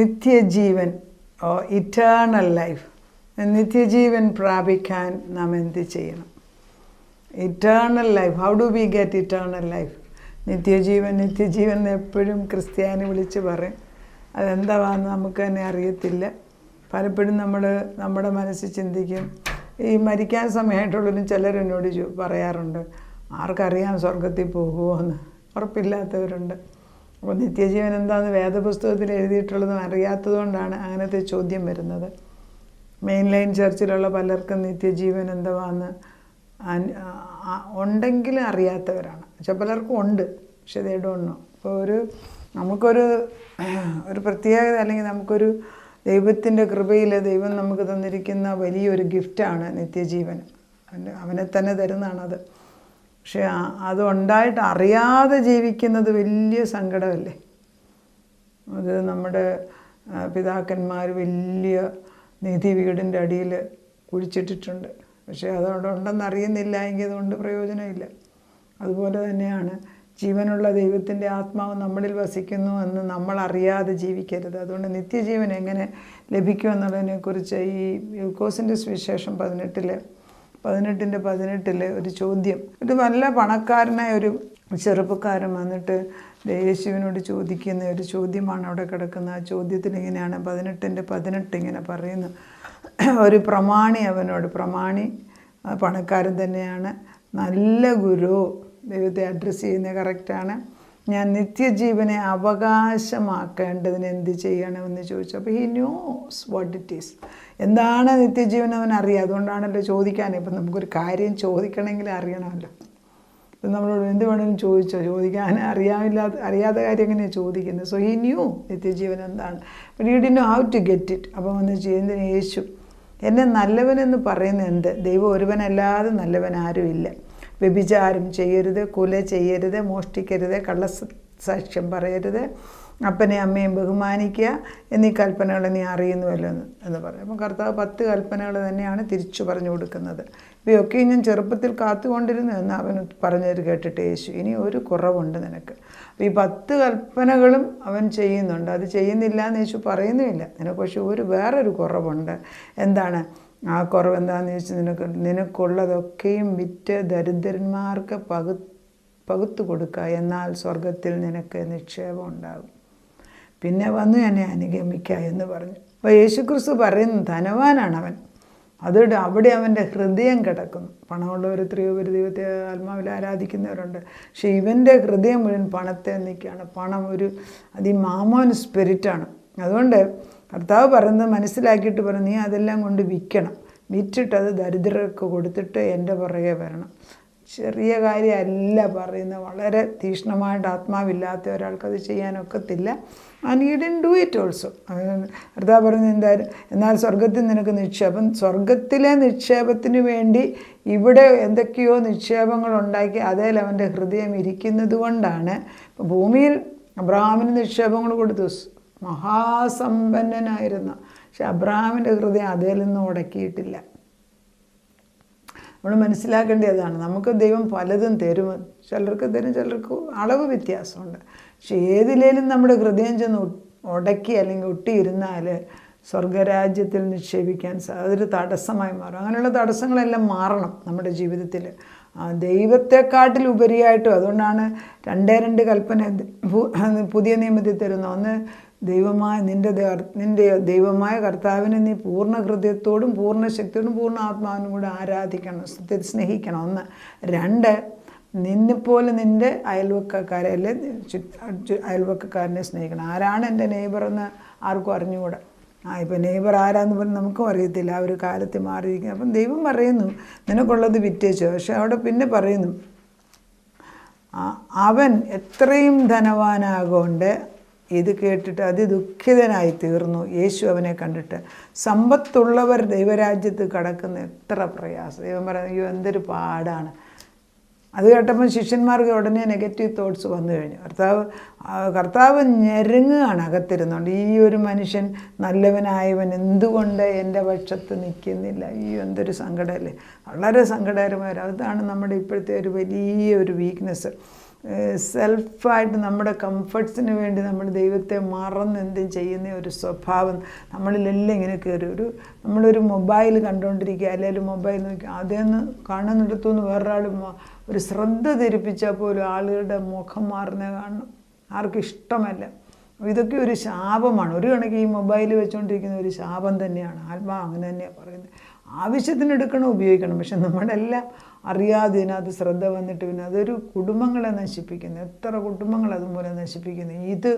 നിത്യജീവൻ eternal life, നിത്യജീവൻ പ്രാപിക്കാൻ നാം എന്ത് ചെയ്യണം? Eternal life, how do we get eternal life? നിത്യജീവൻ എന്ന് എപ്പോഴും ക്രിസ്ത്യാനി വിളിച്ച് പറയും. അതെന്താണെന്ന് നമുക്ക് തന്നെ അറിയത്തില്ല. പലപ്പോഴും നമ്മുടെ മനസ്സിൽ ചിന്തിക്കും. ഈ മരിക്കാൻ സമയമായിട്ടുള്ളവരും ചിലരെന്നോട് പറയാറുണ്ട്, ആർക്കറിയാം സ്വർഗത്തിൽ പോകുമോ എന്ന്. ഉറപ്പില്ലാത്തവരുണ്ട്. അപ്പോൾ നിത്യജീവൻ എന്താണെന്ന് വേദപുസ്തകത്തിൽ എഴുതിയിട്ടുള്ളതും അറിയാത്തതുകൊണ്ടാണ് അങ്ങനത്തെ ചോദ്യം വരുന്നത്. മെയിൻ ലൈൻ ചർച്ചിലുള്ള പലർക്കും നിത്യജീവൻ എന്താണെന്ന് ഉണ്ടെങ്കിലും അറിയാത്തവരാണ്. പക്ഷെ പലർക്കും ഉണ്ട്, പക്ഷെ ദേ ഡോണ്ട് നോ. അപ്പോൾ നമുക്കൊരു പ്രത്യേകത, അല്ലെങ്കിൽ നമുക്കൊരു ദൈവത്തിൻ്റെ കൃപയിൽ ദൈവം നമുക്ക് തന്നിരിക്കുന്ന വലിയൊരു ഗിഫ്റ്റാണ് നിത്യജീവൻ. അവനെ തന്നെ തരുന്നതാണത്. പക്ഷെ അതുണ്ടായിട്ട് അറിയാതെ ജീവിക്കുന്നത് വലിയ സങ്കടമല്ലേ? അത് നമ്മുടെ പിതാക്കന്മാർ വലിയ നിധി വീടിൻ്റെ അടിയിൽ കുഴിച്ചിട്ടിട്ടുണ്ട്. പക്ഷേ അതവിടെ ഉണ്ടെന്ന് അറിയുന്നില്ല എങ്കിൽ അതുകൊണ്ട് പ്രയോജനമില്ല. അതുപോലെ തന്നെയാണ് ജീവനുള്ള ദൈവത്തിൻ്റെ ആത്മാവ് നമ്മളിൽ വസിക്കുന്നു എന്ന് നമ്മൾ അറിയാതെ ജീവിക്കരുത്. അതുകൊണ്ട് നിത്യജീവൻ എങ്ങനെ ലഭിക്കുമെന്നുള്ളതിനെക്കുറിച്ച് ഈ ലൂക്കോസിൻ്റെ സുവിശേഷം 18:18 ഒരു ചോദ്യം, ഒരു നല്ല പണക്കാരനായ ഒരു ചെറുപ്പക്കാരൻ വന്നിട്ട് യേശുവിനോട് ചോദിക്കുന്ന ഒരു ചോദ്യമാണ് അവിടെ കിടക്കുന്നത്. ആ ചോദ്യത്തിൽ ഇങ്ങനെയാണ് 18:18 ഇങ്ങനെ പറയുന്നു. ഒരു പ്രമാണി പണക്കാരൻ തന്നെയാണ്, നല്ല ഗുരു, ദൈവത്തെ അഡ്രസ്സ് ചെയ്യുന്നത് കറക്റ്റാണ്, ഞാൻ നിത്യജീവനെ അവകാശമാക്കേണ്ടതിന് എന്ത് ചെയ്യണമെന്ന് ചോദിച്ചു. അപ്പോൾ he knows what it is. എന്താണ് നിത്യജീവൻ അവൻ അറിയാം. അതുകൊണ്ടാണല്ലോ ചോദിക്കാൻ. ഇപ്പം നമുക്കൊരു കാര്യം ചോദിക്കണമെങ്കിൽ അറിയണമല്ലോ. ഇപ്പം നമ്മളോട് എന്ത് വേണമെങ്കിലും ചോദിക്കാൻ അറിയാത്ത കാര്യം എങ്ങനെയാണ് ചോദിക്കുന്നത്? സോ ഹി ന്യൂ നിത്യജീവൻ എന്താണ്, but he didn't know how to get it. അപ്പം വന്ന് ചെയ്യുന്നതിന് യേശു, എന്നെ നല്ലവനെന്ന് പറയുന്നത് എന്ത്? ദൈവം ഒരുവനല്ലാതെ നല്ലവൻ ആരുമില്ല. വ്യഭിചാരം ചെയ്യരുത്, കൊല ചെയ്യരുത്, മോഷ്ടിക്കരുത്, കള്ളസാക്ഷ്യം പറയരുത്, അപ്പനെ അമ്മയും ബഹുമാനിക്കുക എന്നീ കൽപ്പനകൾ നീ അറിയുന്നുവല്ലോ എന്ന് പറയും. അപ്പം കർത്താവ് 10 കൽപ്പനകൾ തന്നെയാണ് തിരിച്ചു പറഞ്ഞു കൊടുക്കുന്നത്. ഇവയൊക്കെ ഞാൻ ചെറുപ്പത്തിൽ കാത്തുകൊണ്ടിരുന്നു എന്ന് അവൻ പറഞ്ഞത് കേട്ടിട്ട് യേശു, ഇനി ഒരു കുറവുണ്ട് നിനക്ക്. അപ്പോൾ ഈ 10 കൽപ്പനകളും അവൻ ചെയ്യുന്നുണ്ട്, അത് ചെയ്യുന്നില്ല എന്ന് യേശു പറയുന്നുമില്ല. നിനക്ക് പക്ഷേ വേറൊരു കുറവുണ്ട്. എന്താണ് ആ കുറവ്? എന്താണെന്ന് ചോദിച്ചാൽ, നിനക്കുള്ളതൊക്കെയും വിറ്റ് ദരിദ്രന്മാർക്ക് പകുത്തു കൊടുക്കുക, എന്നാൽ സ്വർഗത്തിൽ നിനക്ക് നിക്ഷേപം ഉണ്ടാകും. പിന്നെ വന്നു എന്നെ അനുഗമിക്കുക എന്ന് പറഞ്ഞു. അപ്പോൾ യേശുക്രിസ്തു പറയുന്നു ധനവാനാണ് അവൻ. അവിടെ അവൻ്റെ ഹൃദയം കിടക്കുന്നു. പണമുള്ളവർ എത്രയോ പേര് ദൈവത്തെ ആത്മാവിൽ ആരാധിക്കുന്നവരുണ്ട്. പക്ഷേ ഇവൻ്റെ ഹൃദയം മുഴുവൻ പണത്തെ നിൽക്കുകയാണ്. പണം ഒരു അതിമാമോൻ സ്പിരിറ്റാണ്. അതുകൊണ്ട് കർത്താവ് പറയുന്നത് മനസ്സിലാക്കിയിട്ട് പറഞ്ഞു, നീ അതെല്ലാം കൊണ്ട് വിറ്റിട്ട് അത് ദരിദ്രർക്ക് കൊടുത്തിട്ട് എൻ്റെ പുറകെ വരണം. ചെറിയ കാര്യമല്ല പറയുന്നത്. വളരെ തീക്ഷ്ണമായിട്ട് ആത്മാവില്ലാത്ത ഒരാൾക്കത് ചെയ്യാനൊക്കത്തില്ല. And he didn't do it also. കർത്താവ് പറയുന്നത് എന്നാൽ സ്വർഗത്തിൽ നിനക്ക് നിക്ഷേപം. സ്വർഗത്തിലെ നിക്ഷേപത്തിന് വേണ്ടി ഇവിടെ എന്തൊക്കെയോ നിക്ഷേപങ്ങൾ ഉണ്ടാക്കി അതിൽ അവൻ്റെ ഹൃദയം ഇരിക്കുന്നത് കൊണ്ടാണ്. ഇപ്പോൾ ഭൂമിയിൽ അബ്രഹാമിന് നിക്ഷേപങ്ങൾ കൊടുത്തു, മഹാസമ്പന്നനായിരുന്നു. പക്ഷെ അബ്രഹാമിൻ്റെ ഹൃദയം അതിൽ നിന്നും ഉടക്കിയിട്ടില്ല. നമ്മൾ മനസ്സിലാക്കേണ്ടതാണ്, നമുക്ക് ദൈവം പലതും തരും. ചിലർക്ക് തരും, ചിലർക്ക് അളവ് വ്യത്യാസമുണ്ട്. പക്ഷെ ഏതിലേലും നമ്മുടെ ഹൃദയം ചെന്ന് ഉടക്കി അല്ലെങ്കിൽ ഒട്ടിയിരുന്നാൽ സ്വർഗരാജ്യത്തിൽ നിക്ഷേപിക്കാൻ അതൊരു തടസ്സമായി മാറും. അങ്ങനെയുള്ള തടസ്സങ്ങളെല്ലാം മാറണം നമ്മുടെ ജീവിതത്തിൽ. ദൈവത്തെക്കാട്ടിൽ ഉപരിയായിട്ടും. അതുകൊണ്ടാണ് 2 കൽപ്പന പുതിയ നിയമത്തിൽ തരുന്ന. ഒന്ന്, നിന്റെ ദൈവമായ കർത്താവിനെ നീ പൂർണ്ണ ഹൃദയത്തോടും പൂർണ്ണ ശക്തിയോടും പൂർണ്ണ ആത്മാവിനും കൂടെ ആരാധിക്കണം, സത്യത്തെ സ്നേഹിക്കണം. 1. 2, നിന്നെപ്പോലെ നിൻ്റെ അയൽവക്കക്കാരെ അല്ലെ അയൽവക്കക്കാരനെ സ്നേഹിക്കണം. ആരാണ് എൻ്റെ നെയ്ബറെന്ന് ആർക്കും അറിഞ്ഞുകൂടാ. ഇപ്പം നെയ്ബർ ആരാന്ന് പറഞ്ഞ് നമുക്കും അറിയത്തില്ല. ആ ഒരു കാലത്ത് മാറിയിരിക്കുന്നത്. അപ്പം ദൈവം പറയുന്നു നിനക്കുള്ളത് വിറ്റേച്ചോ. പക്ഷെ അവിടെ പിന്നെ പറയുന്നു, അവൻ എത്രയും ധനവാനാകൊണ്ട് ഇത് കേട്ടിട്ട് അതിദുഃഖിതനായി തീർന്നു. യേശു അവനെ കണ്ടിട്ട്, സമ്പത്തുള്ളവർ ദൈവരാജ്യത്ത് കടക്കുന്ന എത്ര പ്രയാസം. ദൈവം പറയുന്നത്, അയ്യോ എന്തൊരു പാടാണ്. അത് കേട്ടപ്പോൾ ശിഷ്യന്മാർക്ക് ഉടനെ നെഗറ്റീവ് തോട്ട്സ് വന്നു കഴിഞ്ഞു. കർത്താവ് ഞെരുങ്ങുകയാണ് അകത്തിരുന്നുകൊണ്ട്. ഈ ഒരു മനുഷ്യൻ നല്ലവനായവൻ എന്തുകൊണ്ട് എൻ്റെ പക്ഷത്ത് നിൽക്കുന്നില്ല? ഈ എന്തൊരു സങ്കടമല്ലേ, വളരെ സങ്കടകരമായ. അതാണ് നമ്മുടെ ഇപ്പോഴത്തെ ഒരു വലിയൊരു വീക്ക്നെസ്. സെൽഫായിട്ട് നമ്മുടെ കംഫർട്ട്സിന് വേണ്ടി നമ്മൾ ദൈവത്തെ മറന്ന് എന്തും ചെയ്യുന്ന ഒരു സ്വഭാവം നമ്മളിലെല്ലാം ഇങ്ങനെ കയറി. നമ്മളൊരു മൊബൈൽ കണ്ടുകൊണ്ടിരിക്കുക, അല്ലെങ്കിൽ മൊബൈൽ നോക്കി അതേന്ന് കാണുന്നിടത്തുനിന്ന് വേറൊരാൾ ഒരു ശ്രദ്ധ ധരിപ്പിച്ചാൽ പോലും ആളുകളുടെ മുഖം മാറുന്ന കാണണം. ആർക്കും ഇഷ്ടമല്ല. ഇതൊക്കെ ഒരു ശാപമാണ്. ഒരു കണക്ക് ഈ മൊബൈൽ വെച്ചുകൊണ്ടിരിക്കുന്ന ഒരു ശാപം തന്നെയാണ്. ആത്മാവ് അങ്ങനെ തന്നെയാണ് പറയുന്നത്. ആവശ്യത്തിന് എടുക്കണം, ഉപയോഗിക്കണം. പക്ഷെ നമ്മളെല്ലാം അറിയാതെ ഇതിനകത്ത് ശ്രദ്ധ വന്നിട്ട് പിന്നെ അതൊരു കുടുംബങ്ങളെ നശിപ്പിക്കുന്നു. എത്ര കുടുംബങ്ങൾ അതുമൂലം നശിപ്പിക്കുന്നു. ഇത്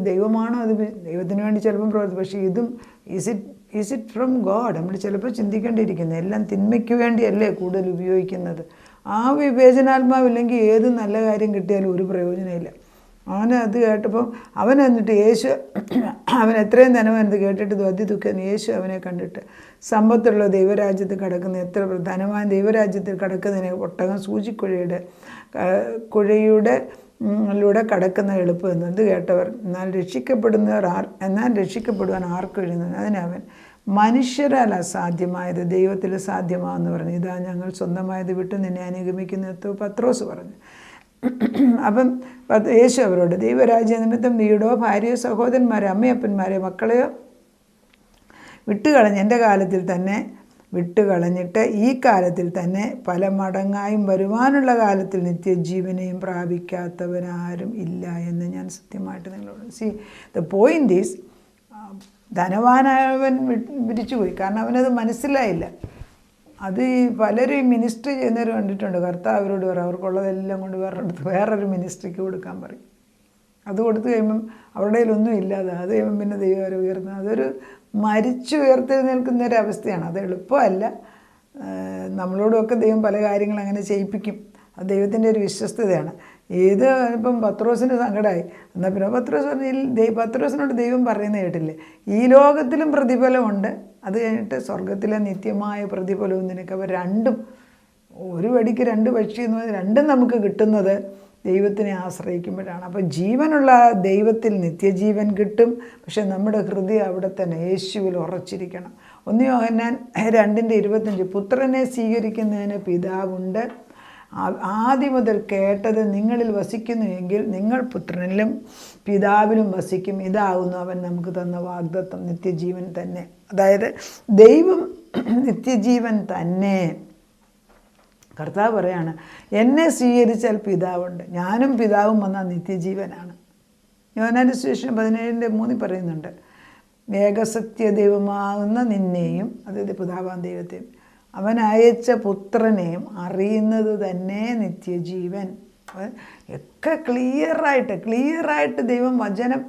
ദൈവമാണോ? അത് ദൈവത്തിന് വേണ്ടി ചിലപ്പം പ്രവർത്തിക്കും. പക്ഷേ ഇതും ഈസ് ഇറ്റ് ഫ്രം ഗോഡ്? നമ്മൾ ചിലപ്പോൾ ചിന്തിക്കേണ്ടിയിരിക്കുന്നത് എല്ലാം തിന്മയ്ക്ക് വേണ്ടിയല്ലേ കൂടുതൽ ഉപയോഗിക്കുന്നത്. ആ വിവേചനാത്മാവില്ലെങ്കിൽ ഏത് നല്ല കാര്യം കിട്ടിയാലും ഒരു പ്രയോജനമില്ല. അവനത് കേട്ടപ്പോൾ അവൻ എന്നിട്ട് യേശു അവൻ എത്രയും ധനവാനത് കേട്ടിട്ട് ദുഃഖം യേശു അവനെ കണ്ടിട്ട് സമ്പത്തുള്ള ദൈവരാജ്യത്തിൽ കിടക്കുന്ന എത്ര ധനവാൻ ദൈവരാജ്യത്തിൽ കിടക്കുന്നതിനെ ഒട്ടകം കുഴയുടെ കടക്കുന്ന എളുപ്പം എന്നത് കേട്ടവർ എന്നാൽ രക്ഷിക്കപ്പെടുവാൻ ആർക്ക് കഴിയുന്നത്? അതിനവൻ മനുഷ്യരാൽ അസാധ്യമായത് ദൈവത്തിൽ സാധ്യമാണെന്ന് പറഞ്ഞു. ഇതാ ഞങ്ങൾ സ്വന്തമായത് വിട്ട് നിന്നെ അനുഗമിക്കുന്ന പത്രോസ് പറഞ്ഞു. അപ്പം യേശു അവരോട് ദൈവരാജ്യ നിമിത്തം വീടോ ഭാര്യയോ സഹോദരന്മാരെ അമ്മയപ്പന്മാരെ മക്കളെയോ എൻ്റെ കാലത്തിൽ തന്നെ വിട്ടുകളഞ്ഞിട്ട് ഈ കാലത്തിൽ തന്നെ പല മടങ്ങായും വരുവാനുള്ള കാലത്തിൽ നിത്യജീവനെയും പ്രാപിക്കാത്തവനാരും ഇല്ല എന്ന് ഞാൻ സത്യമായിട്ട് നിങ്ങളോട് ദ പോയിന്റ് ഈസ് ധനവാനവൻ വിരിച്ചുപോയി. കാരണം അവനത് മനസ്സിലായില്ല. അത് പലരും മിനിസ്ട്രി ചെയ്യുന്നവർ കണ്ടിട്ടുണ്ട്. കർത്താവ് അവരോട് പറയും അവർക്കുള്ളതെല്ലാം കൊണ്ട് വേറൊരു മിനിസ്ട്രിക്ക് കൊടുക്കാൻ പറയും. അത് കൊടുത്തു കഴിയുമ്പം അവരുടെ കയ്യിലൊന്നും ഇല്ലാതെ അത് കഴിയുമ്പം പിന്നെ ദൈവം അവരെ ഉയർത്തുന്നത്. അതൊരു ഉയർത്തെഴുന്നേൽക്കുന്ന ഒരു അവസ്ഥയാണ്. അത് എളുപ്പമല്ല. നമ്മളോടുമൊക്കെ ദൈവം പല കാര്യങ്ങൾ അങ്ങനെ ചെയ്യിപ്പിക്കും. അത് ദൈവത്തിൻ്റെ ഒരു വിശ്വസ്തതയാണ്. ഇപ്പം പത്രോസിന് സങ്കടമായി. എന്നാൽ പിന്നെ പത്രോസിനോട് ദൈവം പറയുന്നത് കേട്ടില്ലേ, ഈ ലോകത്തിലും പ്രതിഫലമുണ്ട്, അത് കഴിഞ്ഞിട്ട് സ്വർഗത്തിലെ നിത്യമായ പ്രതിഫലവും നിനക്ക്. അവർ രണ്ടും ഒരു വടിക്ക് രണ്ട് പക്ഷി എന്ന് പറഞ്ഞാൽ രണ്ടും നമുക്ക് കിട്ടുന്നത് ദൈവത്തിനെ ആശ്രയിക്കുമ്പോഴാണ്. അപ്പോൾ ജീവനുള്ള ദൈവത്തിൽ നിത്യജീവൻ കിട്ടും. പക്ഷെ നമ്മുടെ ഹൃദയം അവിടെ തന്നെ യേശുവിൽ ഉറച്ചിരിക്കണം. 1 യോഹന്നാൻ 2:25 പുത്രനെ സ്വീകരിക്കുന്നതിന് പിതാവുണ്ട്. ആദ്യം മുതൽ കേട്ടത് നിങ്ങളിൽ വസിക്കുന്നുവെങ്കിൽ നിങ്ങൾ പുത്രനിലും പിതാവിലും വസിക്കും. ഇതാകുന്നു അവൻ നമുക്ക് തന്ന വാഗ്ദത്തം, നിത്യജീവൻ തന്നെ. അതായത് ദൈവം നിത്യജീവൻ തന്നെ. കർത്താവ് പറയാണ് എന്നെ സ്വീകരിച്ചാൽ പിതാവുണ്ട്, ഞാനും പിതാവും വന്നാൽ നിത്യജീവനാണ്. യോഹന്നാന്റെ സുവിശേഷം 17:3 പറയുന്നുണ്ട് ഏകസത്യ ദൈവമാകുന്ന നിന്നെയും, അതായത് പിതാവാം ദൈവത്തെയും അവൻ അയച്ച പുത്രനെയും അറിയുന്നത് തന്നെ നിത്യജീവൻ. ഒക്കെ ക്ലിയറായിട്ട് ദൈവം വചനം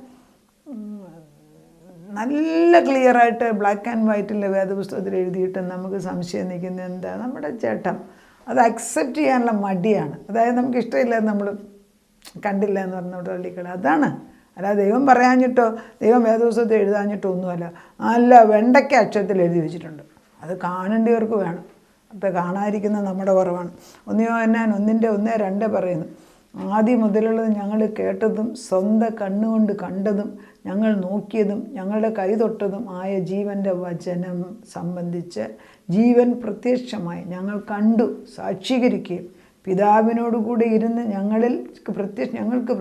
നല്ല ക്ലിയറായിട്ട് ബ്ലാക്ക് ആൻഡ് വൈറ്റിലെ വേദപുസ്തകത്തിൽ എഴുതിയിട്ട് നമുക്ക് സംശയം നിൽക്കുന്നത് എന്താ? നമ്മുടെ ചേട്ടൻ അത് അക്സെപ്റ്റ് ചെയ്യാനുള്ള മടിയാണ്. അതായത് നമുക്ക് ഇഷ്ടമില്ല, നമ്മൾ കണ്ടില്ല എന്ന് പറഞ്ഞോട്ട് തള്ളിക്കള. അതാണ്. അല്ലാതെ ദൈവം പറയാഞ്ഞിട്ടോ ദൈവം വേദപുസ്തകത്തിൽ എഴുതാഞ്ഞിട്ടോ ഒന്നുമല്ല. നല്ല വെണ്ടയ്ക്ക അക്ഷരത്തിൽ എഴുതി വെച്ചിട്ടുണ്ട്. അത് കാണേണ്ടവർക്ക് വേണം. അത് കാണാതിരിക്കുന്നത് നമ്മുടെ കുറവാണ്. 1 യോഹന്നാൻ 1:1-2 പറയുന്നു ആദ്യം മുതലുള്ളത് ഞങ്ങൾ കേട്ടതും സ്വന്തം കണ്ണുകൊണ്ട് കണ്ടതും ഞങ്ങൾ നോക്കിയതും ഞങ്ങളുടെ കൈ തൊട്ടതും ആയ ജീവൻ്റെ വചനം സംബന്ധിച്ച് ജീവൻ പ്രത്യക്ഷമായി ഞങ്ങൾ കണ്ടു സാക്ഷീകരിക്കുകയും പിതാവിനോടുകൂടി ഇരുന്ന് ഞങ്ങൾക്ക്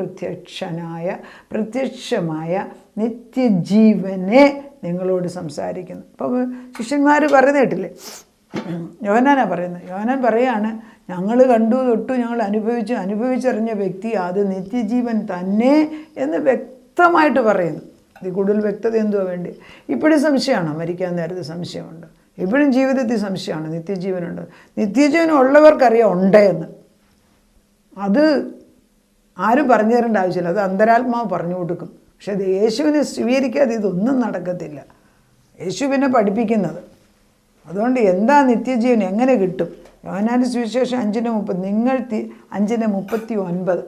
പ്രത്യക്ഷമായ നിത്യജീവനെ നിങ്ങളോട് സംസാരിക്കുന്നു. അപ്പോൾ ശിഷ്യന്മാർ പറയുന്ന കേട്ടില്ലേ, യോഹന്നാനാ പറയുന്നത്. യോഹന്നാൻ പറയാണ് ഞങ്ങൾ കണ്ടു തൊട്ടു ഞങ്ങൾ അനുഭവിച്ചറിഞ്ഞ വ്യക്തി അത് നിത്യജീവൻ തന്നെ എന്ന് വ്യക്തമായിട്ട് പറയുന്നു. ഇത് കൂടുതൽ വ്യക്തത എന്തുവാ വേണ്ടി? ഇപ്പോഴും സംശയമാണോ? മരിക്കാൻ നേരത്തെ സംശയമുണ്ട്. ഇപ്പോഴും ജീവിതത്തിൽ സംശയമാണ്. നിത്യജീവനുണ്ട്. നിത്യജീവൻ ഉള്ളവർക്കറിയാം ഉണ്ട് എന്ന്. അത് ആരും പറഞ്ഞു തരേണ്ട ആവശ്യമില്ല. അത് അന്തരാത്മാവ് പറഞ്ഞു കൊടുക്കും. പക്ഷെ അത് യേശുവിനെ സ്വീകരിക്കാതെ ഇതൊന്നും നടക്കത്തില്ല. യേശുവിനെ പഠിപ്പിക്കുന്നത്. അതുകൊണ്ട് എന്താ നിത്യജീവൻ എങ്ങനെ കിട്ടും? യോഹന്നാന്റെ സുവിശേഷം 5:39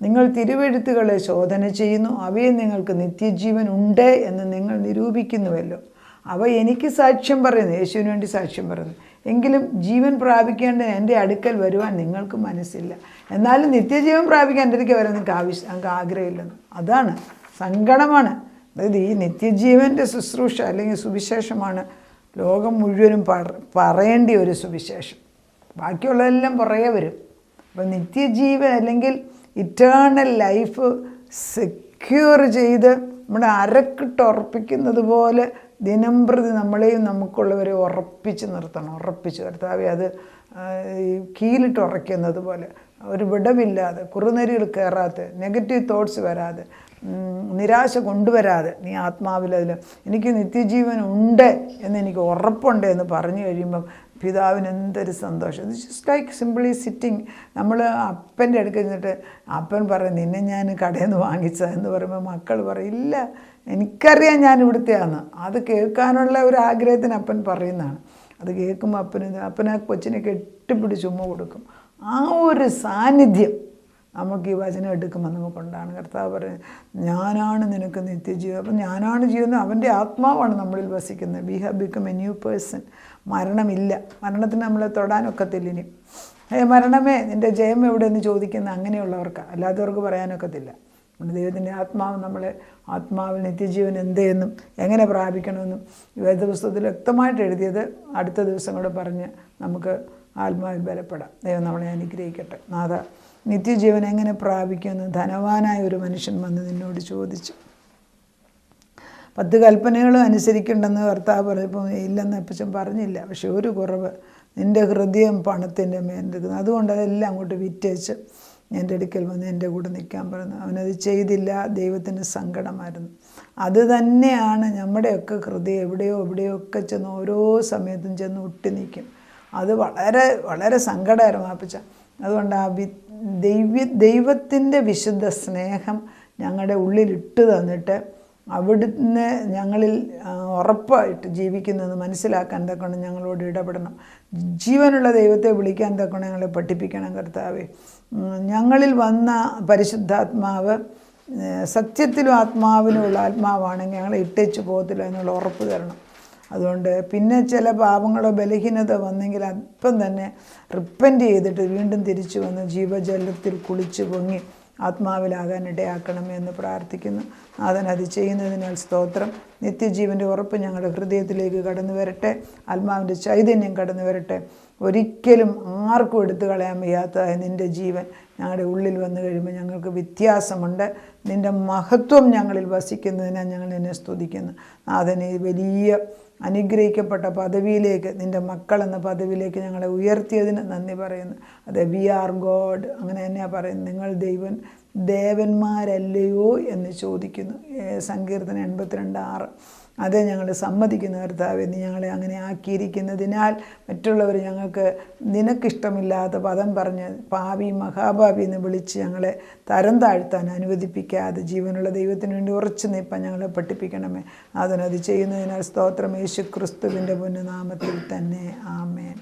നിങ്ങൾ തിരുവെഴുത്തുകളെ ശോധന ചെയ്യുന്നു, അവയിൽ നിങ്ങൾക്ക് നിത്യജീവൻ ഉണ്ട് എന്ന് നിങ്ങൾ നിരൂപിക്കുന്നുവല്ലോ. അവ എനിക്ക് സാക്ഷ്യം പറയുന്നു, യേശുവിന് വേണ്ടി സാക്ഷ്യം പറയുന്നു. എങ്കിലും ജീവൻ പ്രാപിക്കേണ്ട എൻ്റെ അടുക്കൽ വരുവാൻ നിങ്ങൾക്ക് മനസ്സില്ല. എന്നാലും നിത്യജീവൻ പ്രാപിക്കാൻ എൻ്റെ അടുക്കൽ വരാൻ നിങ്ങൾക്ക് ആഗ്രഹമില്ലെന്ന്. അതാണ് സങ്കടമാണ്. അതായത് ഈ നിത്യജീവൻ്റെ ശുശ്രൂഷ അല്ലെങ്കിൽ സുവിശേഷമാണ് ലോകം മുഴുവനും പറയേണ്ട ഒരു സുവിശേഷം. ബാക്കിയുള്ളതെല്ലാം പുറകെ വരും. അപ്പം നിത്യജീവൻ അല്ലെങ്കിൽ ഇറ്റേണൽ ലൈഫ് സെക്യൂർ ചെയ്ത് നമ്മുടെ അരക്കിട്ട് ഉറപ്പിക്കുന്നത് പോലെ ദിനംപ്രതി നമ്മളെയും നമുക്കുള്ളവരെ ഉറപ്പിച്ച് നിർത്തണം. ഉറപ്പിച്ച് കർത്താവേ, അത് കീലിട്ട് ഉറയ്ക്കുന്നത് പോലെ ഒരു വിടവില്ലാതെ, കുറുനരികൾ കയറാതെ, നെഗറ്റീവ് തോട്ട്സ് വരാതെ, നിരാശ കൊണ്ടുവരാതെ നീ ആത്മാവിൽ അതിൽ എനിക്ക് നിത്യജീവൻ ഉണ്ട് എന്നെനിക്ക് ഉറപ്പുണ്ട് എന്ന് പറഞ്ഞു കഴിയുമ്പം പിതാവിന് എന്തൊരു സന്തോഷം. ഇത് ജസ്റ്റ് ലൈക്ക് സിമ്പിളി സിറ്റിങ്. നമ്മൾ അപ്പൻ്റെ അടുക്കൽ നിന്നിട്ട് അപ്പൻ പറയും നിന്നെ ഞാൻ കടയിൽ നിന്ന് വാങ്ങിച്ചതെന്ന് പറയുമ്പോൾ മക്കൾ പറയും ഇല്ല, എനിക്കറിയാം ഞാൻ ഇവിടുത്തെയാന്ന്. അത് കേൾക്കാനുള്ള ഒരു ആഗ്രഹത്തിന് അപ്പൻ പറയുന്നതാണ്. അത് കേൾക്കുമ്പോൾ അപ്പന് ആ കൊച്ചിനെ കെട്ടിപ്പിടിച്ച് ഉമ്മ കൊടുക്കും. ആ ഒരു സാന്നിധ്യം നമുക്ക് ഈ വചനം എടുക്കുമ്പോൾ നമുക്കുണ്ടാണ്. കർത്താവ് പറയുന്നത് ഞാനാണ് നിനക്ക് നിത്യജീവൻ. അപ്പം ഞാനാണ് ജീവൻ, അവൻ്റെ ആത്മാവാണ് നമ്മളിൽ വസിക്കുന്നത്. We have become a new person. മരണമില്ല, മരണത്തിന് നമ്മളെ തൊടാനൊക്കത്തില്ല. ഇനി മരണമേ നിൻ്റെ ജയം എവിടെയെന്ന് ചോദിക്കുന്ന അങ്ങനെയുള്ളവർക്ക്, അല്ലാത്തവർക്ക് പറയാനൊക്കത്തില്ല. ദൈവത്തിൻ്റെ ആത്മാവ് നമ്മളെ ആത്മാവിൽ നിത്യജീവൻ എന്തെന്നും എങ്ങനെ പ്രാപിക്കണമെന്നും വേദപുസ്തകത്തിൽ വ്യക്തമായിട്ട് എഴുതിയത് അടുത്ത ദിവസം കൂടെ പറഞ്ഞ് നമുക്ക് ആത്മാവിൽ ബലപ്പെടാം. ദൈവം നമ്മളെ അനുഗ്രഹിക്കട്ടെ. നാഥ, നിത്യജീവൻ എങ്ങനെ പ്രാപിക്കുമെന്ന് ധനവാനായ ഒരു മനുഷ്യൻ വന്ന് നിന്നോട് ചോദിച്ചു. 10 കൽപ്പനകളും അനുസരിക്കണ്ടെന്ന് കർത്താവ് പറഞ്ഞപ്പോൾ ഇല്ലെന്ന് അപ്പച്ചൻ പറഞ്ഞില്ല. പക്ഷെ ഒരു കുറവ്, നിൻ്റെ ഹൃദയം പണത്തിൻ്റെ മേലെടുക്കുന്നു. അതുകൊണ്ട് അതെല്ലാം അങ്ങോട്ട് വിറ്റേച്ച് എൻ്റെ അടുക്കൽ വന്ന് എൻ്റെ കൂടെ നിൽക്കാൻ പറഞ്ഞു. അവനത് ചെയ്തില്ല. ദൈവത്തിന് സങ്കടമായിരുന്നു. അത് തന്നെയാണ് നമ്മുടെയൊക്കെ ഹൃദയം. എവിടെയൊക്കെ ചെന്ന് ഓരോ സമയത്തും ചെന്ന് ഒട്ടി നിൽക്കും. അത് വളരെ വളരെ സങ്കടകരമാണ് അപ്പച്ച. അതുകൊണ്ട് ആ ദൈവത്തിൻ്റെ വിശുദ്ധ സ്നേഹം ഞങ്ങളുടെ ഉള്ളിലിട്ട് തന്നിട്ട് അവിടുന്ന് ഞങ്ങളിൽ ഉറപ്പായിട്ട് ജീവിക്കുന്നതെന്ന് മനസ്സിലാക്കാൻ തക്കണം ഞങ്ങളോട് ഇടപെടണം. ജീവനുള്ള ദൈവത്തെ വിളിക്കാൻ തക്കണം ഞങ്ങളെ പഠിപ്പിക്കണം കർത്താവേ. ഞങ്ങളിൽ വന്ന പരിശുദ്ധാത്മാവ് സത്യത്തിലും ആത്മാവിനുമുള്ള ആത്മാവാണെങ്കിൽ ഞങ്ങളെ ഇട്ടേച്ച് പോകത്തില്ല എന്നുള്ള ഉറപ്പ് തരണം. അതുകൊണ്ട് പിന്നെ ചില പാപങ്ങളോ ബലഹീനത വന്നെങ്കിൽ അപ്പം തന്നെ റിപ്പൻറ്റ് ചെയ്തിട്ട് വീണ്ടും തിരിച്ചു വന്ന് ജീവജലത്തിൽ കുളിച്ച് പൊങ്ങി ആത്മാവിലാകാൻ ഇടയാക്കണമേ എന്ന് പ്രാർത്ഥിക്കുന്നു. അത് ചെയ്യുന്നതിനാൽ സ്തോത്രം. നിത്യജീവൻ്റെ ഉറപ്പ് ഞങ്ങളുടെ ഹൃദയത്തിലേക്ക് കടന്നു വരട്ടെ. ആത്മാവിൻ്റെ ചൈതന്യം കടന്നു വരട്ടെ. ഒരിക്കലും ആർക്കും എടുത്തു കളയാൻ വയ്യാത്തതായ നിൻ്റെ ജീവൻ ഞങ്ങളുടെ ഉള്ളിൽ വന്നു കഴിയുമ്പോൾ ഞങ്ങൾക്ക് വ്യത്യാസമുണ്ട്. നിൻ്റെ മഹത്വം ഞങ്ങളിൽ വസിക്കുന്നതിനാൽ ഞങ്ങൾ നിന്നെ സ്തുതിക്കുന്നു. നാഥനെ വലിയ അനുഗ്രഹിക്കപ്പെട്ട പദവിയിലേക്ക്, നിൻ്റെ മക്കളെന്ന പദവിയിലേക്ക് ഞങ്ങളെ ഉയർത്തിയതിന് നന്ദി പറയുന്നു. അതെ, വി ആർ ഗോഡ്, അങ്ങനെ തന്നെയാണ് പറയുന്നത്. നിങ്ങൾ ദേവന്മാരല്ലയോ എന്ന് ചോദിക്കുന്നു. സങ്കീർത്തനം 82:6. അതേ ഞങ്ങൾ സമ്മതിക്കുന്ന കർത്താവേ, നീ ഞങ്ങളെ അങ്ങനെ ആക്കിയിരിക്കുന്നതിനാൽ മറ്റുള്ളവർ ഞങ്ങൾക്ക് നിനക്കിഷ്ടമില്ലാത്ത പദം പറഞ്ഞ് പാപി മഹാപാപി എന്ന് വിളിച്ച് ഞങ്ങളെ തരം താഴ്ത്താൻ അനുവദിപ്പിക്കാതെ ജീവനുള്ള ദൈവത്തിന് വേണ്ടി ഉറച്ചു നിൽപ്പാൻ ഞങ്ങളെ പഠിപ്പിക്കണമേ. അതിനത് ചെയ്യുന്നതിനാൽ സ്തോത്രം. യേശു ക്രിസ്തുവിൻ്റെ പുണ്യനാമത്തിൽ തന്നെ. ആമേൻ.